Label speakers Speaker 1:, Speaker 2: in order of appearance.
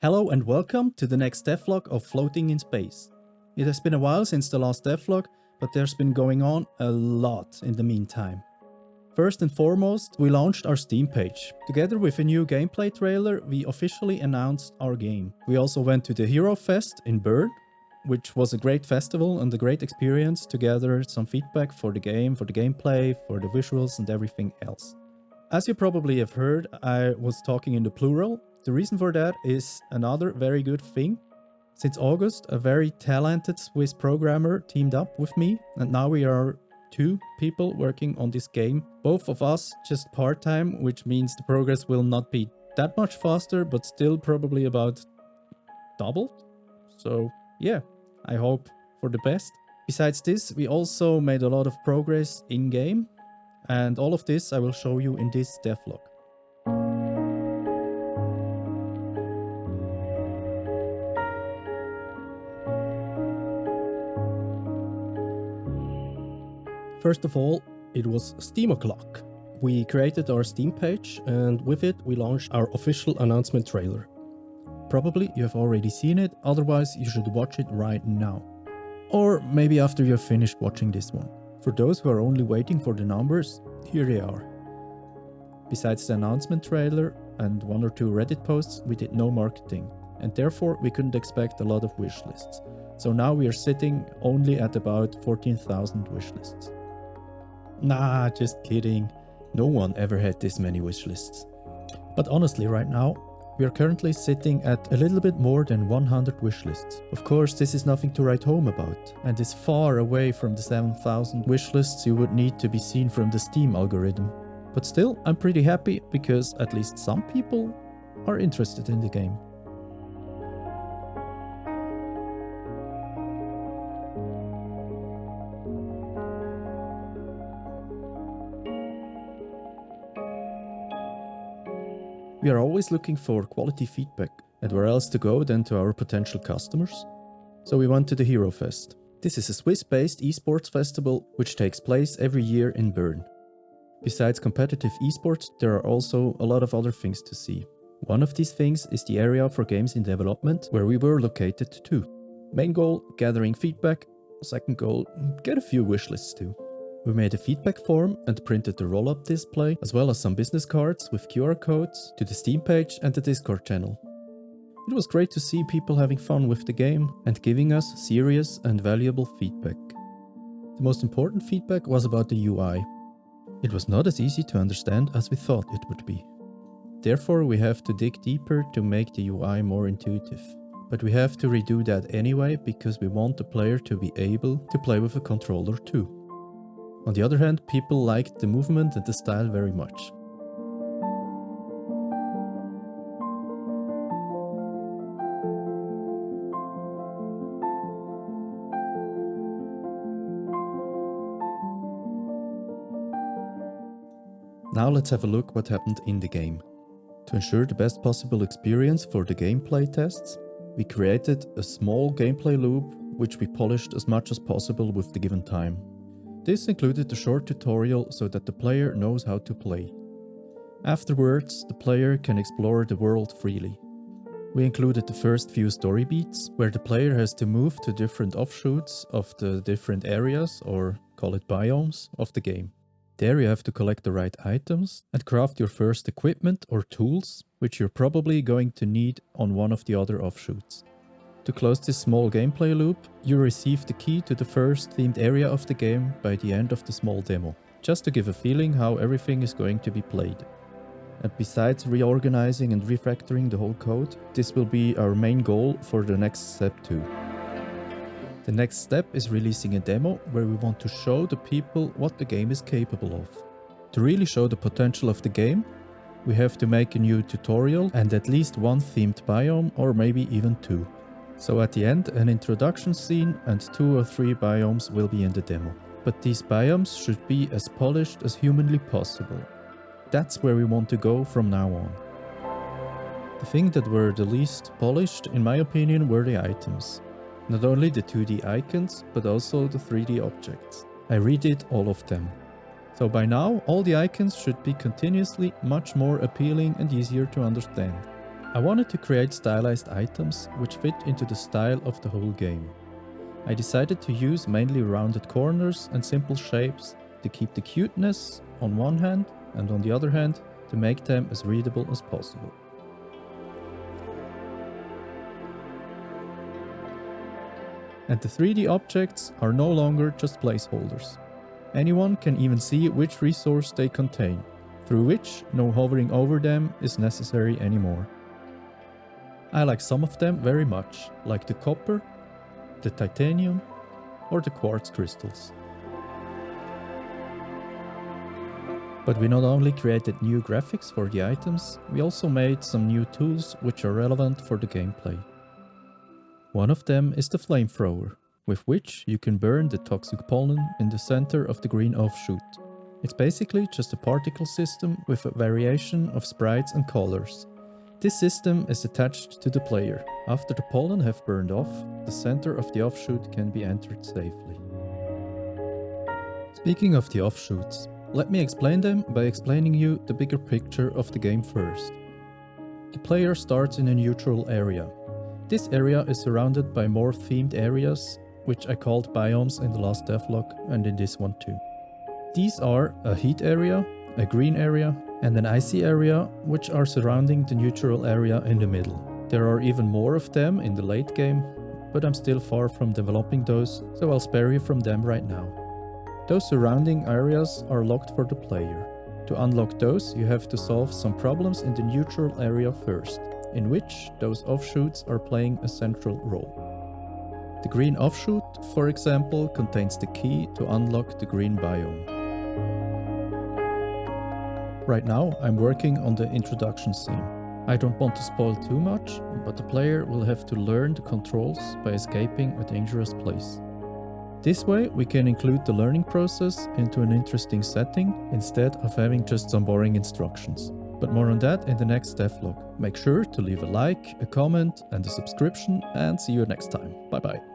Speaker 1: Hello and welcome to the next devlog of Floating in Space. It has been a while since the last devlog, but there's been going on a lot in the meantime. First and foremost, we launched our Steam page. Together with a new gameplay trailer, we officially announced our game. We also went to the Hero Fest in Bern, which was a great festival and a great experience to gather some feedback for the game, for the gameplay, for the visuals and everything else. As you probably have heard, I was talking in the plural. The reason for that is another very good thing. Since August, a very talented Swiss programmer teamed up with me, and now we are 2 people working on this game. Both of us just part-time, which means the progress will not be that much faster, but still probably about doubled. So yeah, I hope for the best. Besides this, we also made a lot of progress in-game, and all of this I will show you in this devlog. First of all, it was Steam o'clock. We created our Steam page and with it we launched our official announcement trailer. Probably you have already seen it, otherwise you should watch it right now. Or maybe after you have finished watching this one. For those who are only waiting for the numbers, here they are. Besides the announcement trailer and 1 or 2 Reddit posts, we did no marketing, and therefore we couldn't expect a lot of wishlists. So now we are sitting only at about 14,000 wishlists. Nah, just kidding. No one ever had this many wishlists. But honestly, right now, we are currently sitting at a little bit more than 100 wishlists. Of course, this is nothing to write home about, and is far away from the 7,000 wishlists you would need to be seen from the Steam algorithm. But still, I'm pretty happy, because at least some people are interested in the game. We are always looking for quality feedback, and where else to go than to our potential customers? So we went to the Hero Fest. This is a Swiss-based esports festival which takes place every year in Bern. Besides competitive esports, there are also a lot of other things to see. One of these things is the area for games in development, where we were located too. Main goal, gathering feedback. Second goal, get a few wishlists too. We made a feedback form and printed the roll-up display, as well as some business cards with QR codes to the Steam page and the Discord channel. It was great to see people having fun with the game and giving us serious and valuable feedback. The most important feedback was about the UI. It was not as easy to understand as we thought it would be. Therefore, we have to dig deeper to make the UI more intuitive. But we have to redo that anyway because we want the player to be able to play with a controller too. On the other hand, people liked the movement and the style very much. Now let's have a look what happened in the game. To ensure the best possible experience for the gameplay tests, we created a small gameplay loop which we polished as much as possible with the given time. This included a short tutorial so that the player knows how to play. Afterwards, the player can explore the world freely. We included the first few story beats, where the player has to move to different offshoots of the different areas, or call it biomes, of the game. There you have to collect the right items and craft your first equipment or tools, which you're probably going to need on one of the other offshoots. To close this small gameplay loop, you receive the key to the first themed area of the game by the end of the small demo, just to give a feeling how everything is going to be played. And besides reorganizing and refactoring the whole code, this will be our main goal for the next step too. The next step is releasing a demo where we want to show the people what the game is capable of. To really show the potential of the game, we have to make a new tutorial and at least 1 themed biome, or maybe even 2. So at the end, an introduction scene and 2 or 3 biomes will be in the demo. But these biomes should be as polished as humanly possible. That's where we want to go from now on. The thing that were the least polished, in my opinion, were the items. Not only the 2D icons, but also the 3D objects. I redid all of them. So by now, all the icons should be continuously much more appealing and easier to understand. I wanted to create stylized items which fit into the style of the whole game. I decided to use mainly rounded corners and simple shapes to keep the cuteness on one hand, and on the other hand to make them as readable as possible. And the 3D objects are no longer just placeholders. Anyone can even see which resource they contain, through which no hovering over them is necessary anymore. I like some of them very much, like the copper, the titanium, or the quartz crystals. But we not only created new graphics for the items, we also made some new tools which are relevant for the gameplay. One of them is the flamethrower, with which you can burn the toxic pollen in the center of the green offshoot. It's basically just a particle system with a variation of sprites and colors. This system is attached to the player. After the pollen have burned off, the center of the offshoot can be entered safely. Speaking of the offshoots, let me explain them by explaining you the bigger picture of the game first. The player starts in a neutral area. This area is surrounded by more themed areas, which I called biomes in the last devlog and in this one too. These are a heat area, a green area, and an icy area, which are surrounding the neutral area in the middle. There are even more of them in the late game, but I'm still far from developing those, so I'll spare you from them right now. Those surrounding areas are locked for the player. To unlock those, you have to solve some problems in the neutral area first, in which those offshoots are playing a central role. The green offshoot, for example, contains the key to unlock the green biome. Right now, I'm working on the introduction scene. I don't want to spoil too much, but the player will have to learn the controls by escaping a dangerous place. This way, we can include the learning process into an interesting setting, instead of having just some boring instructions. But more on that in the next devlog. Make sure to leave a like, a comment and a subscription, and see you next time. Bye bye.